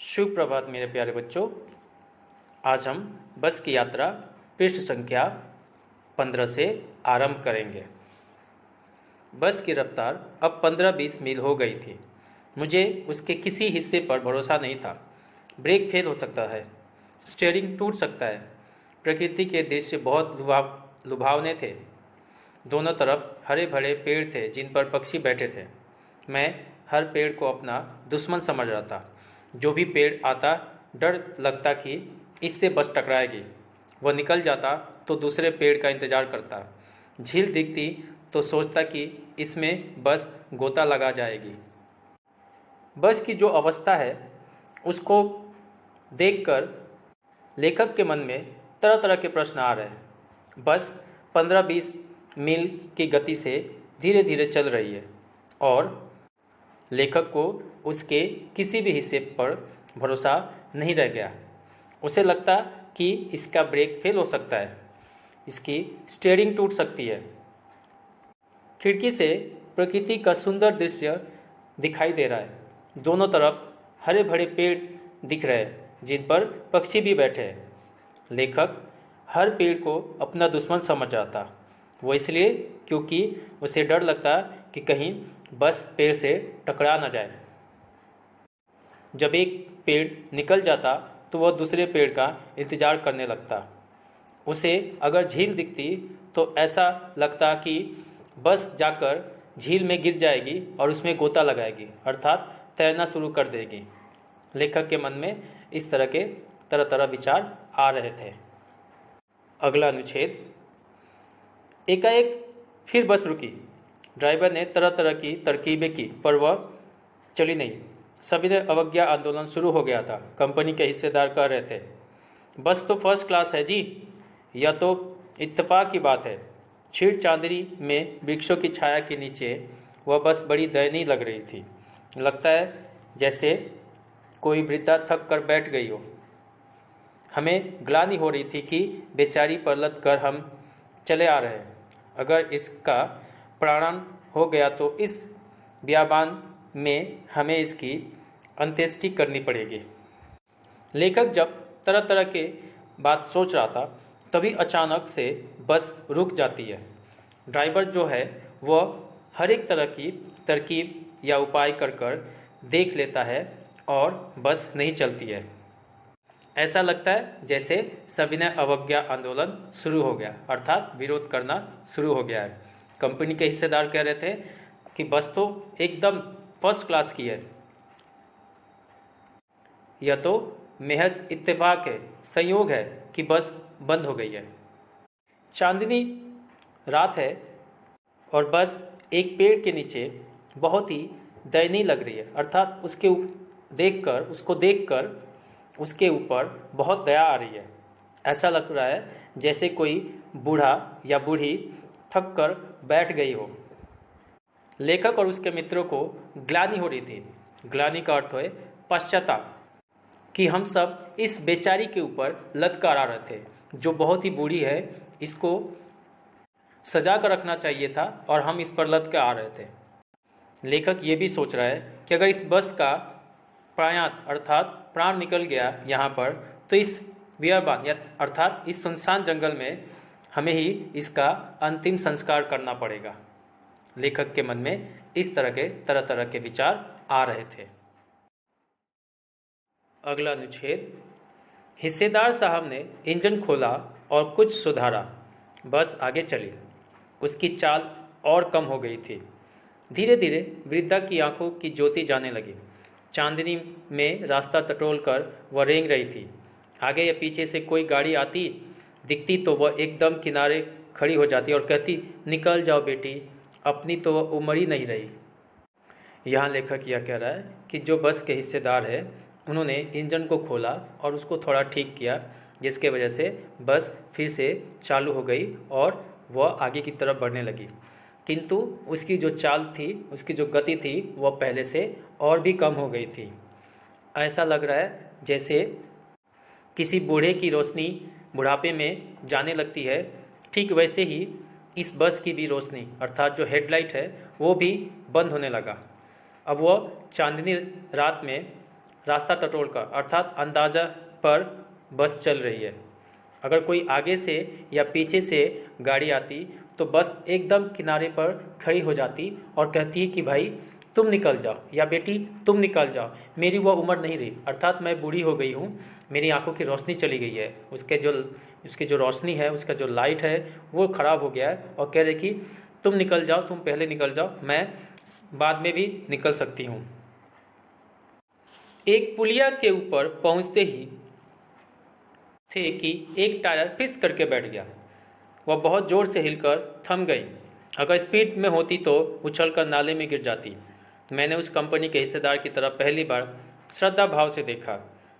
शुभ प्रभात मेरे प्यारे बच्चों। आज हम बस की यात्रा पृष्ठ संख्या 15 से आरंभ करेंगे। बस की रफ्तार अब 15-20 मील हो गई थी। मुझे उसके किसी हिस्से पर भरोसा नहीं था। ब्रेक फेल हो सकता है, स्टीयरिंग टूट सकता है। प्रकृति के दृश्य बहुत लुभावने थे। दोनों तरफ हरे भरे पेड़ थे जिन पर पक्षी बैठे थे। मैं हर पेड़ को अपना दुश्मन समझ रहा था। जो भी पेड़ आता डर लगता कि इससे बस टकराएगी। वह निकल जाता तो दूसरे पेड़ का इंतजार करता। झील दिखती तो सोचता कि इसमें बस गोता लगा जाएगी। बस की जो अवस्था है उसको देखकर लेखक के मन में तरह तरह के प्रश्न आ रहे हैं। बस 15-20 मील की गति से धीरे धीरे चल रही है और लेखक को उसके किसी भी हिस्से पर भरोसा नहीं रह गया। उसे लगता कि इसका ब्रेक फेल हो सकता है, इसकी स्टीयरिंग टूट सकती है। खिड़की से प्रकृति का सुंदर दृश्य दिखाई दे रहा है। दोनों तरफ हरे भरे पेड़ दिख रहे हैं जिन पर पक्षी भी बैठे हैं। लेखक हर पेड़ को अपना दुश्मन समझ रहा था। वो इसलिए क्योंकि उसे डर लगता कि कहीं बस पेड़ से टकरा न जाए। जब एक पेड़ निकल जाता तो वह दूसरे पेड़ का इंतजार करने लगता। उसे अगर झील दिखती तो ऐसा लगता कि बस जाकर झील में गिर जाएगी और उसमें गोता लगाएगी, अर्थात तैरना शुरू कर देगी। लेखक के मन में इस तरह के तरह तरह विचार आ रहे थे। अगला अनुच्छेद। एकाएक फिर बस रुकी। ड्राइवर ने तरह तरह की तरकीबें की पर वह चली नहीं। सविनय अवज्ञा आंदोलन शुरू हो गया था। कंपनी के हिस्सेदार कह रहे थे, बस तो फर्स्ट क्लास है जी, यह तो इत्तेफाक की बात है। छीड़ चांदनी में वृक्षों की छाया के नीचे वह बस बड़ी दयनीय लग रही थी। लगता है जैसे कोई वृद्धा थक कर बैठ गई हो। हमें ग्लानि हो रही थी कि बेचारी पर लद कर हम चले आ रहे हैं। अगर इसका प्राण हो गया तो इस बियाबान में हमें इसकी अंत्येष्टि करनी पड़ेगी। लेखक जब तरह तरह के बात सोच रहा था तभी अचानक से बस रुक जाती है। ड्राइवर जो है वह हर एक तरह की तरकीब या उपाय कर देख लेता है और बस नहीं चलती है। ऐसा लगता है जैसे सविनय अवज्ञा आंदोलन शुरू हो गया, अर्थात विरोध करना शुरू हो गया है। कंपनी के हिस्सेदार कह रहे थे कि बस तो एकदम फर्स्ट क्लास की है, यह तो महज इत्तेफाक है, संयोग है कि बस बंद हो गई है। चांदनी रात है और बस एक पेड़ के नीचे बहुत ही दयनीय लग रही है, अर्थात उसको देखकर उसके ऊपर बहुत दया आ रही है। ऐसा लग रहा है जैसे कोई बूढ़ा या बूढ़ी थक कर बैठ गई हो। लेखक और उसके मित्रों को ग्लानि हो रही थी। ग्लानि का अर्थ है पश्चाताप, कि हम सब इस बेचारी के ऊपर लटका रहे थे जो बहुत ही बूढ़ी है। इसको सजा कर रखना चाहिए था और हम इस पर लटका आ रहे थे। लेखक ये भी सोच रहा है कि अगर इस बस का प्राणात अर्थात प्राण निकल गया यहाँ पर तो इस बियाबान अर्थात इस सुनसान जंगल में हमें ही इसका अंतिम संस्कार करना पड़ेगा। लेखक के मन में इस तरह तरह के विचार आ रहे थे। अगला अनुच्छेद। हिस्सेदार साहब ने इंजन खोला और कुछ सुधारा। बस आगे चली। उसकी चाल और कम हो गई थी। धीरे धीरे वृद्धा की आंखों की ज्योति जाने लगी। चांदनी में रास्ता टटोल कर वह रेंग रही थी। आगे या पीछे से कोई गाड़ी आती दिखती तो वह एकदम किनारे खड़ी हो जाती और कहती, निकल जाओ बेटी, अपनी तो उम्र ही नहीं रही। यहाँ लेखक यह कह रहा है कि जो बस के हिस्सेदार है उन्होंने इंजन को खोला और उसको थोड़ा ठीक किया, जिसके वजह से बस फिर से चालू हो गई और वह आगे की तरफ बढ़ने लगी। किंतु उसकी जो चाल थी, उसकी जो गति थी, वह पहले से और भी कम हो गई थी। ऐसा लग रहा है जैसे किसी बूढ़े की रोशनी बुढ़ापे में जाने लगती है, ठीक वैसे ही इस बस की भी रोशनी अर्थात जो हेडलाइट है वो भी बंद होने लगा। अब वह चांदनी रात में रास्ता टटोल कर, अर्थात अंदाजा पर बस चल रही है। अगर कोई आगे से या पीछे से गाड़ी आती तो बस एकदम किनारे पर खड़ी हो जाती और कहती है कि भाई तुम निकल जाओ या बेटी तुम निकल जाओ, मेरी वह उम्र नहीं रही, अर्थात मैं बूढ़ी हो गई हूँ, मेरी आंखों की रोशनी चली गई है, उसके जो रोशनी है, उसका जो लाइट है वो ख़राब हो गया है, और कह रहे कि तुम निकल जाओ, तुम पहले निकल जाओ, मैं बाद में भी निकल सकती हूँ। एक पुलिया के ऊपर पहुँचते ही थे कि एक टायर फिस करके बैठ गया। वह बहुत ज़ोर से हिलकर थम गई। अगर स्पीड में होती तो उछलकर नाले में गिर जाती। मैंने उस कंपनी के हिस्सेदार की तरफ पहली बार श्रद्धा भाव से देखा।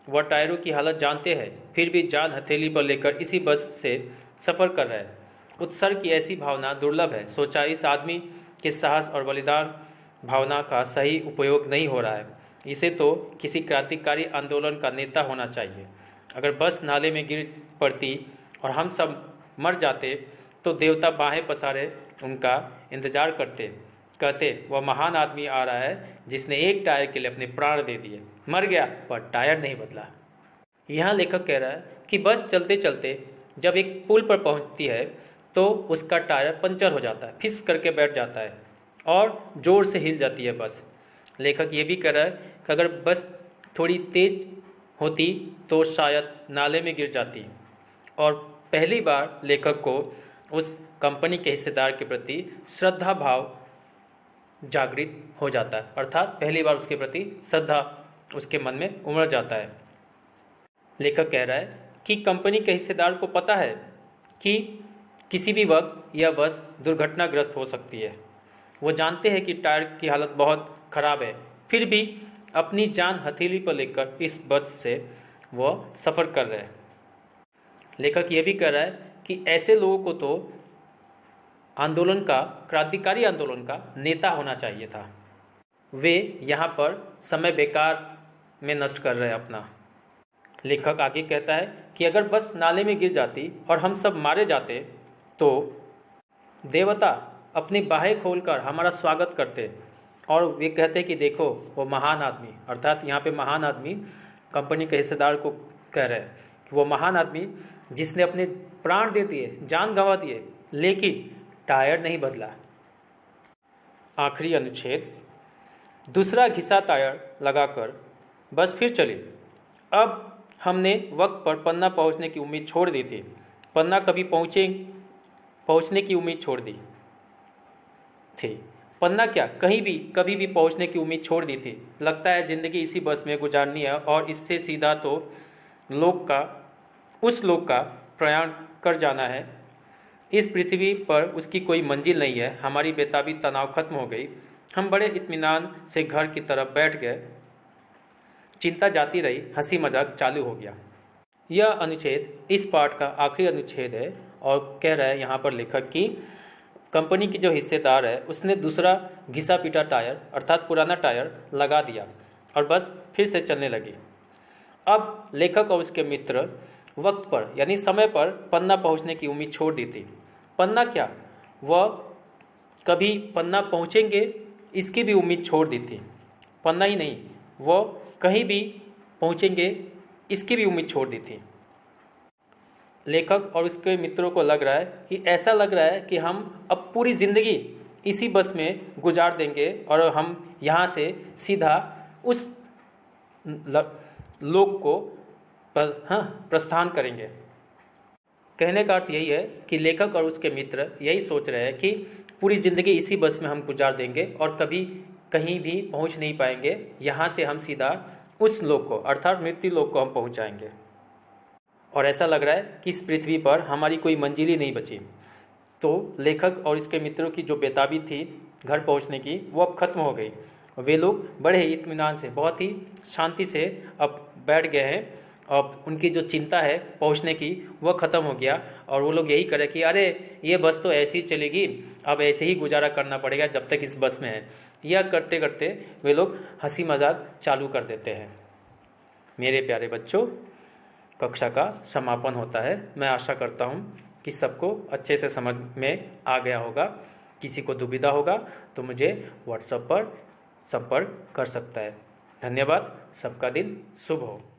वह टायरों की हालत जानते हैं, फिर भी जान हथेली पर लेकर इसी बस से सफ़र कर रहे हैं। उत्सर्ग की ऐसी भावना दुर्लभ है। सोचा इस आदमी के साहस और बलिदान भावना का सही उपयोग नहीं हो रहा है। इसे तो किसी क्रांतिकारी आंदोलन का नेता होना चाहिए। अगर बस नाले में गिर पड़ती और हम सब मर जाते तो देवता बाहें पसारे उनका इंतजार करते, कहते वह महान आदमी आ रहा है जिसने एक टायर के लिए अपने प्राण दे दिए। मर गया पर टायर नहीं बदला। यहाँ लेखक कह रहा है कि बस चलते चलते जब एक पुल पर पहुँचती है तो उसका टायर पंचर हो जाता है, फिस करके बैठ जाता है और ज़ोर से हिल जाती है बस। लेखक ये भी कह रहा है कि अगर बस थोड़ी तेज होती तो शायद नाले में गिर जाती। और पहली बार लेखक को उस कंपनी के हिस्सेदार के प्रति श्रद्धा भाव जागृत हो जाता है, अर्थात पहली बार उसके प्रति श्रद्धा उसके मन में उमड़ जाता है। लेखक कह रहा है कि कंपनी के हिस्सेदार को पता है कि किसी भी वक्त यह बस दुर्घटनाग्रस्त हो सकती है। वो जानते हैं कि टायर की हालत बहुत ख़राब है, फिर भी अपनी जान हथेली पर लेकर इस बस से वह सफ़र कर रहे हैं। लेखक ये भी कह रहा है कि ऐसे लोगों को तो आंदोलन का, क्रांतिकारी आंदोलन का नेता होना चाहिए था। वे यहाँ पर समय बेकार में नष्ट कर रहे हैं अपना। लेखक आगे कहता है कि अगर बस नाले में गिर जाती और हम सब मारे जाते तो देवता अपनी बाहें खोलकर हमारा स्वागत करते और वे कहते कि देखो वो महान आदमी, अर्थात यहाँ पे महान आदमी कंपनी के हिस्सेदार को कह रहे हैं कि वो महान आदमी जिसने अपने प्राण दे दिए, जान गंवा दिए, लेकिन टायर नहीं बदला। आखिरी अनुच्छेद। दूसरा घिसा टायर लगाकर बस फिर चली। अब हमने वक्त पर पन्ना पहुंचने की उम्मीद छोड़ दी थी। पन्ना कभी पहुंचने की उम्मीद छोड़ दी थी। पन्ना क्या, कहीं भी कभी भी पहुंचने की उम्मीद छोड़ दी थी। लगता है ज़िंदगी इसी बस में गुजारनी है और इससे सीधा तो उस लोक का प्रयाण कर जाना है। इस पृथ्वी पर उसकी कोई मंजिल नहीं है। हमारी बेताबी तनाव खत्म हो गई। हम बड़े इत्मीनान से घर की तरफ बैठ गए। चिंता जाती रही, हंसी मजाक चालू हो गया। यह अनुच्छेद इस पाठ का आखिरी अनुच्छेद है और कह रहा है यहाँ पर लेखक कि कंपनी की जो हिस्सेदार है उसने दूसरा घिसा पीटा टायर अर्थात पुराना टायर लगा दिया और बस फिर से चलने लगी। अब लेखक और उसके मित्र वक्त पर यानी समय पर पन्ना पहुंचने की उम्मीद छोड़ दी थी। पन्ना क्या, वह कभी पन्ना पहुंचेंगे इसकी भी उम्मीद छोड़ दी थी। पन्ना ही नहीं, वह कहीं भी पहुंचेंगे इसकी भी उम्मीद छोड़ दी थी। लेखक और उसके मित्रों को लग रहा है कि ऐसा लग रहा है कि हम अब पूरी ज़िंदगी इसी बस में गुजार देंगे और हम यहाँ से सीधा उस लोक को प्रस्थान करेंगे। कहने का अर्थ यही है कि लेखक और उसके मित्र यही सोच रहे हैं कि पूरी ज़िंदगी इसी बस में हम गुजार देंगे और कभी कहीं भी पहुंच नहीं पाएंगे। यहाँ से हम सीधा उस लोक को अर्थात मृत्यु लोक को हम पहुंच जाएंगे और ऐसा लग रहा है कि इस पृथ्वी पर हमारी कोई मंजिल ही नहीं बची। तो लेखक और इसके मित्रों की जो बेताबी थी घर पहुंचने की वो अब खत्म हो गई। वे लोग बड़े ही इत्मीनान से, बहुत ही शांति से अब बैठ गए हैं। अब उनकी जो चिंता है पहुंचने की वह ख़त्म हो गया और वो लोग यही करें कि अरे ये बस तो ऐसे ही चलेगी, अब ऐसे ही गुजारा करना पड़ेगा जब तक इस बस में है। यह करते करते वे लोग हंसी मजाक चालू कर देते हैं। मेरे प्यारे बच्चों, कक्षा का समापन होता है। मैं आशा करता हूँ कि सबको अच्छे से समझ में आ गया होगा। किसी को दुविधा होगा तो मुझे व्हाट्सएप पर संपर्क कर सकता है। धन्यवाद। सबका दिन शुभ हो।